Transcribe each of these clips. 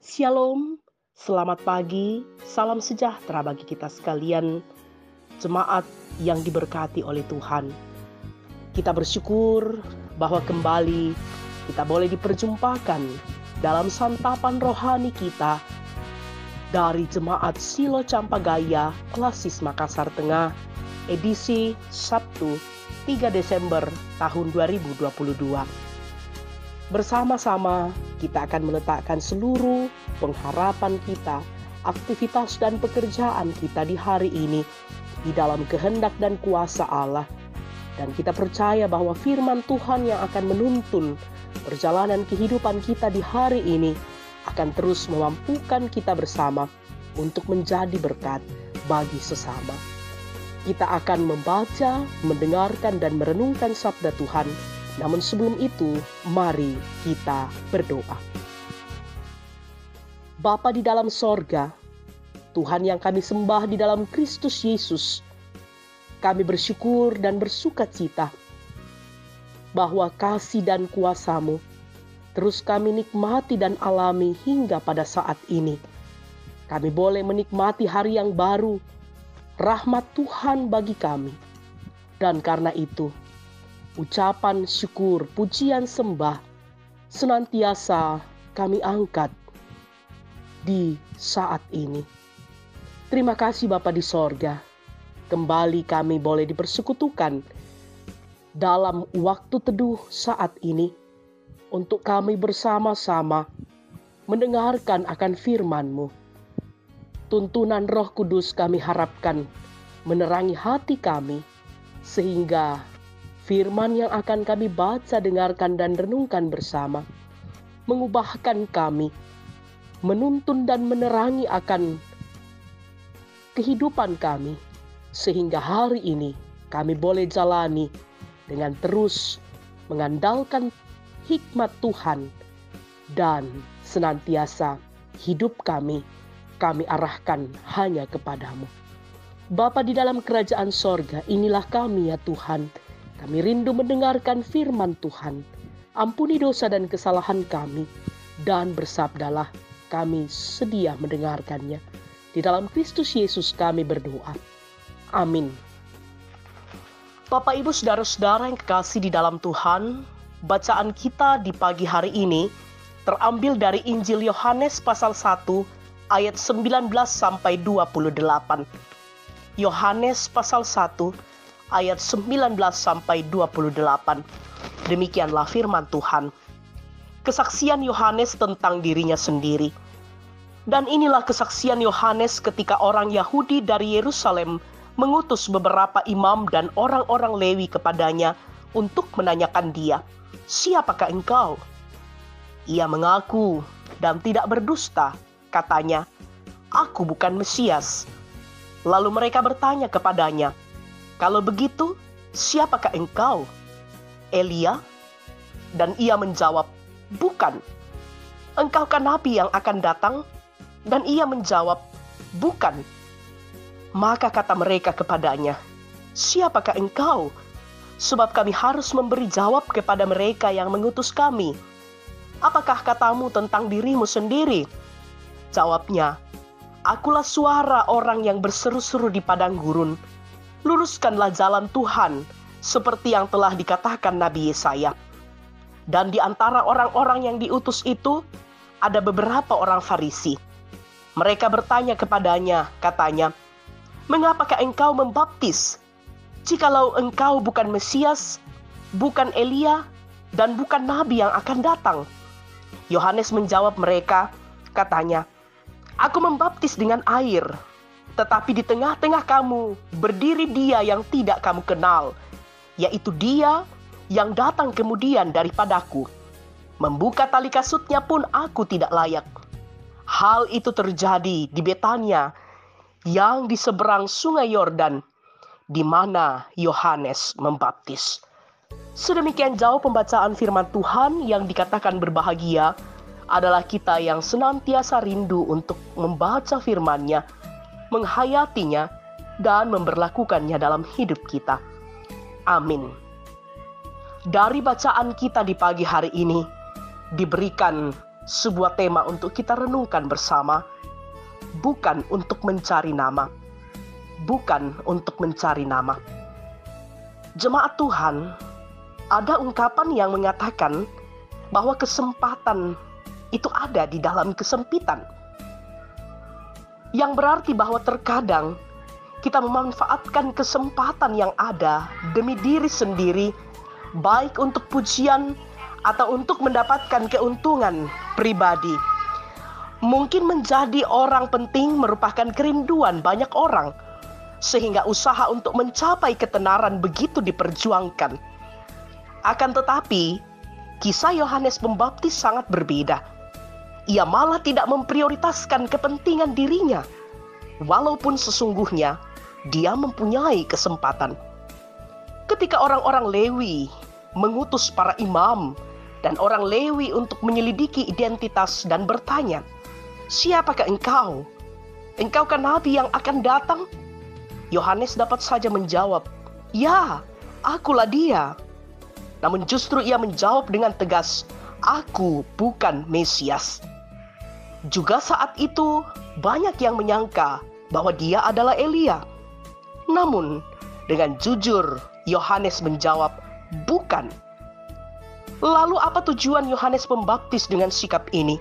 Shalom, selamat pagi, salam sejahtera bagi kita sekalian, jemaat yang diberkati oleh Tuhan. Kita bersyukur bahwa kembali kita boleh diperjumpakan dalam santapan rohani kita dari Jemaat Silo Campagaya, Klasis Makassar Tengah, edisi Sabtu 3 Desember tahun 2022. Bersama-sama kita akan meletakkan seluruh pengharapan kita, aktivitas dan pekerjaan kita di hari ini di dalam kehendak dan kuasa Allah. Dan kita percaya bahwa firman Tuhan yang akan menuntun perjalanan kehidupan kita di hari ini akan terus memampukan kita bersama untuk menjadi berkat bagi sesama. Kita akan membaca, mendengarkan dan merenungkan sabda Tuhan. Namun sebelum itu, mari kita berdoa. Bapa di dalam sorga, Tuhan yang kami sembah di dalam Kristus Yesus, kami bersyukur dan bersukacita bahwa kasih dan kuasa-Mu terus kami nikmati dan alami hingga pada saat ini. Kami boleh menikmati hari yang baru, rahmat Tuhan bagi kami. Dan karena itu, ucapan syukur, pujian sembah senantiasa kami angkat di saat ini. Terima kasih Bapa di sorga. Kembali kami boleh dipersekutukan dalam waktu teduh saat ini untuk kami bersama-sama mendengarkan akan firman-Mu. Tuntunan Roh Kudus kami harapkan menerangi hati kami sehingga firman yang akan kami baca, dengarkan, dan renungkan bersama mengubahkan kami, menuntun dan menerangi akan kehidupan kami, sehingga hari ini kami boleh jalani dengan terus mengandalkan hikmat Tuhan dan senantiasa hidup kami arahkan hanya kepadamu. Bapa di dalam kerajaan sorga, inilah kami ya Tuhan. Kami rindu mendengarkan firman Tuhan. Ampuni dosa dan kesalahan kami, dan bersabdalah, kami sedia mendengarkannya. Di dalam Kristus Yesus kami berdoa. Amin. Bapak Ibu saudara-saudara yang kekasih di dalam Tuhan, bacaan kita di pagi hari ini terambil dari Injil Yohanes pasal 1 ayat 19 sampai 28. Yohanes pasal 1 ayat 19 sampai 28. Demikianlah firman Tuhan. Kesaksian Yohanes tentang dirinya sendiri. Dan inilah kesaksian Yohanes ketika orang Yahudi dari Yerusalem mengutus beberapa imam dan orang-orang Lewi kepadanya untuk menanyakan dia, "Siapakah engkau?" Ia mengaku dan tidak berdusta, katanya, "Aku bukan Mesias." Lalu mereka bertanya kepadanya, "Kalau begitu, siapakah engkau? Elia?" Dan ia menjawab, "Bukan." "Engkaukah nabi yang akan datang?" Dan ia menjawab, "Bukan." Maka kata mereka kepadanya, "Siapakah engkau? Sebab kami harus memberi jawab kepada mereka yang mengutus kami. Apakah katamu tentang dirimu sendiri?" Jawabnya, "Akulah suara orang yang berseru-seru di padang gurun. Luruskanlah jalan Tuhan, seperti yang telah dikatakan Nabi Yesaya." Dan di antara orang-orang yang diutus itu, ada beberapa orang Farisi. Mereka bertanya kepadanya, katanya, "Mengapakah engkau membaptis? Jikalau engkau bukan Mesias, bukan Elia, dan bukan Nabi yang akan datang." Yohanes menjawab mereka, katanya, "Aku membaptis dengan air. Tetapi di tengah-tengah kamu berdiri dia yang tidak kamu kenal, yaitu dia yang datang kemudian daripadaku. Membuka tali kasutnya pun aku tidak layak." Hal itu terjadi di Betania yang di seberang sungai Yordan, di mana Yohanes membaptis. Sedemikian jauh pembacaan firman Tuhan. Yang dikatakan berbahagia adalah kita yang senantiasa rindu untuk membaca firman-Nya, menghayatinya, dan memberlakukannya dalam hidup kita. Amin. Dari bacaan kita di pagi hari ini, diberikan sebuah tema untuk kita renungkan bersama, bukan untuk mencari nama. Bukan untuk mencari nama. Jemaat Tuhan, ada ungkapan yang mengatakan bahwa kesempatan itu ada di dalam kesempitan. Yang berarti bahwa terkadang kita memanfaatkan kesempatan yang ada demi diri sendiri, baik untuk pujian atau untuk mendapatkan keuntungan pribadi. Mungkin menjadi orang penting merupakan kerinduan banyak orang, sehingga usaha untuk mencapai ketenaran begitu diperjuangkan. Akan tetapi, kisah Yohanes Pembaptis sangat berbeda. Ia malah tidak memprioritaskan kepentingan dirinya, walaupun sesungguhnya dia mempunyai kesempatan. Ketika orang-orang Lewi mengutus para imam dan orang Lewi untuk menyelidiki identitas dan bertanya, "Siapakah engkau? Engkaukah nabi yang akan datang?" Yohanes dapat saja menjawab, "Ya, akulah dia." Namun justru ia menjawab dengan tegas, "Aku bukan Mesias." Juga saat itu banyak yang menyangka bahwa dia adalah Elia. Namun dengan jujur Yohanes menjawab, "Bukan." Lalu apa tujuan Yohanes Pembaptis dengan sikap ini?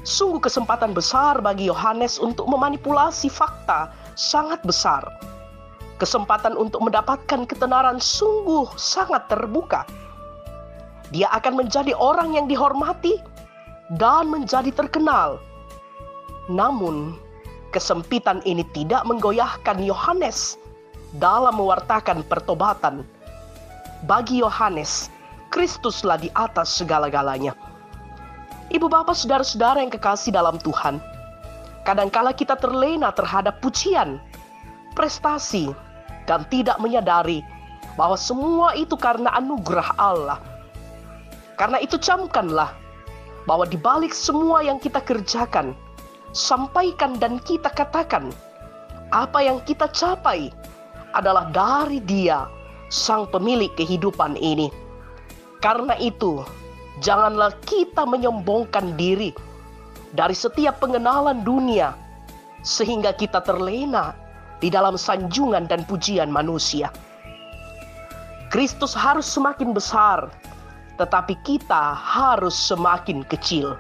Sungguh kesempatan besar bagi Yohanes untuk memanipulasi fakta sangat besar. Kesempatan untuk mendapatkan ketenaran sungguh sangat terbuka. Dia akan menjadi orang yang dihormati dan menjadi terkenal. Namun, kesempitan ini tidak menggoyahkan Yohanes dalam mewartakan pertobatan. Bagi Yohanes, Kristuslah di atas segala-galanya. Ibu bapak saudara-saudara yang kekasih dalam Tuhan, kadangkala kita terlena terhadap pujian, prestasi, dan tidak menyadari bahwa semua itu karena anugerah Allah. Karena itu camkanlah bahwa di balik semua yang kita kerjakan, sampaikan dan kita katakan, apa yang kita capai adalah dari Dia, Sang Pemilik kehidupan ini. Karena itu, janganlah kita menyombongkan diri dari setiap pengenalan dunia, sehingga kita terlena di dalam sanjungan dan pujian manusia. Kristus harus semakin besar, tetapi kita harus semakin kecil.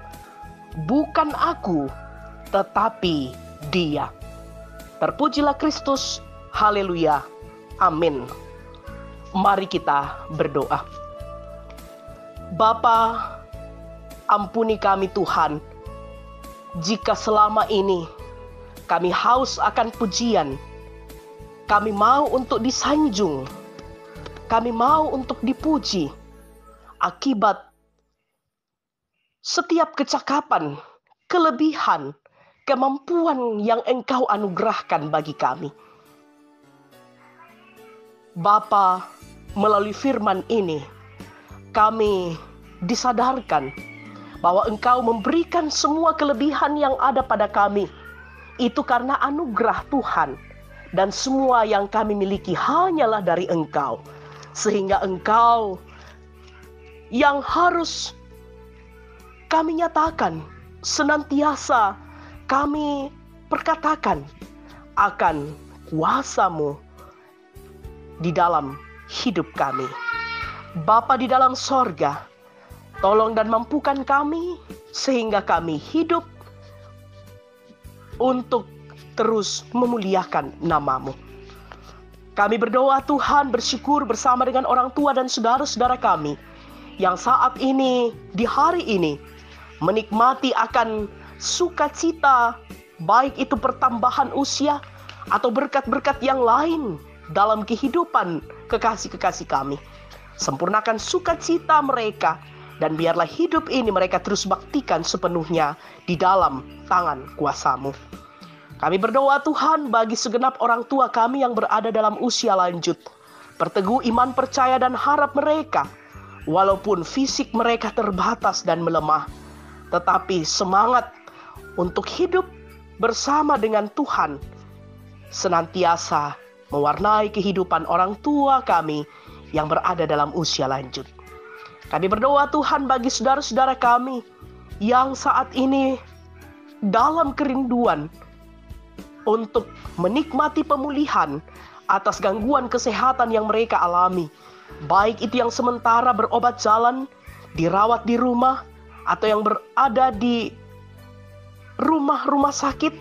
Bukan aku, tetapi Dia. Terpujilah Kristus. Haleluya. Amin. Mari kita berdoa. Bapa, ampuni kami Tuhan, jika selama ini kami haus akan pujian, kami mau untuk disanjung, kami mau untuk dipuji, akibat setiap kecakapan, kelebihan, kemampuan yang Engkau anugerahkan bagi kami. Bapa, melalui firman ini, kami disadarkan bahwa Engkau memberikan semua kelebihan yang ada pada kami. Itu karena anugerah Tuhan. Dan semua yang kami miliki hanyalah dari Engkau. Sehingga Engkau yang harus kami nyatakan, senantiasa kami perkatakan akan kuasa-Mu di dalam hidup kami. Bapa di dalam sorga, tolong dan mampukan kami sehingga kami hidup untuk terus memuliakan nama-Mu. Kami berdoa Tuhan, bersyukur bersama dengan orang tua dan saudara-saudara kami yang saat ini, di hari ini, menikmati akan sukacita, baik itu pertambahan usia atau berkat-berkat yang lain dalam kehidupan kekasih-kekasih kami. Sempurnakan sukacita mereka, dan biarlah hidup ini mereka terus baktikan sepenuhnya di dalam tangan kuasa-Mu. Kami berdoa Tuhan bagi segenap orang tua kami yang berada dalam usia lanjut. Perteguh iman, percaya, dan harap mereka, walaupun fisik mereka terbatas dan melemah, tetapi semangat untuk hidup bersama dengan Tuhan senantiasa mewarnai kehidupan orang tua kami yang berada dalam usia lanjut. Kami berdoa Tuhan bagi saudara-saudara kami yang saat ini dalam kerinduan untuk menikmati pemulihan atas gangguan kesehatan yang mereka alami. Baik itu yang sementara berobat jalan, dirawat di rumah, atau yang berada di rumah-rumah sakit.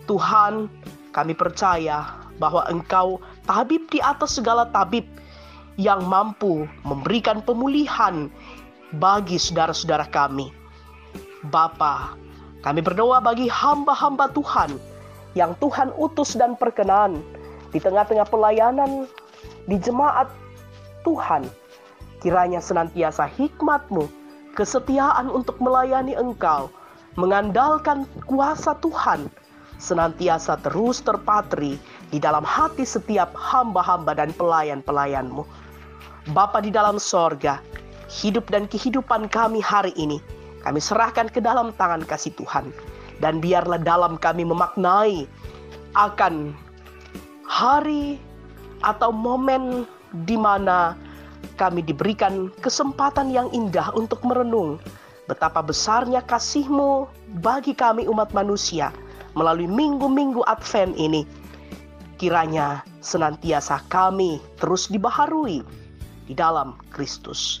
Tuhan, kami percaya bahwa Engkau tabib di atas segala tabib yang mampu memberikan pemulihan bagi saudara-saudara kami. Bapa, kami berdoa bagi hamba-hamba Tuhan yang Tuhan utus dan perkenan di tengah-tengah pelayanan di jemaat Tuhan. Kiranya senantiasa hikmat-Mu, kesetiaan untuk melayani Engkau, mengandalkan kuasa Tuhan, senantiasa terus terpatri di dalam hati setiap hamba-hamba dan pelayan-pelayan-Mu. Bapa di dalam sorga, hidup dan kehidupan kami hari ini, kami serahkan ke dalam tangan kasih Tuhan. Dan biarlah dalam kami memaknai akan hari atau momen di mana kami diberikan kesempatan yang indah untuk merenung betapa besarnya kasih-Mu bagi kami umat manusia melalui minggu-minggu Advent ini. Kiranya senantiasa kami terus dibaharui di dalam Kristus.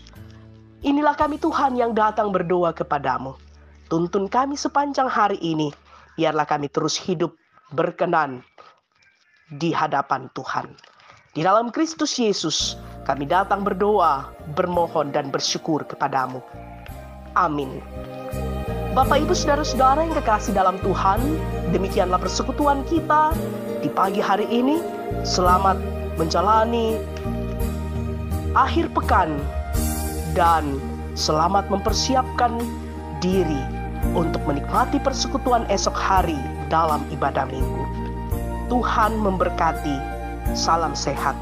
Inilah kami Tuhan yang datang berdoa kepadamu. Tuntun kami sepanjang hari ini, biarlah kami terus hidup berkenan di hadapan Tuhan. Di dalam Kristus Yesus, kami datang berdoa, bermohon dan bersyukur kepadamu. Amin. Bapak, Ibu, saudara-saudara yang kekasih dalam Tuhan, demikianlah persekutuan kita di pagi hari ini. Selamat menjalani akhir pekan dan selamat mempersiapkan diri untuk menikmati persekutuan esok hari dalam ibadah minggu. Tuhan memberkati. Salam sehat.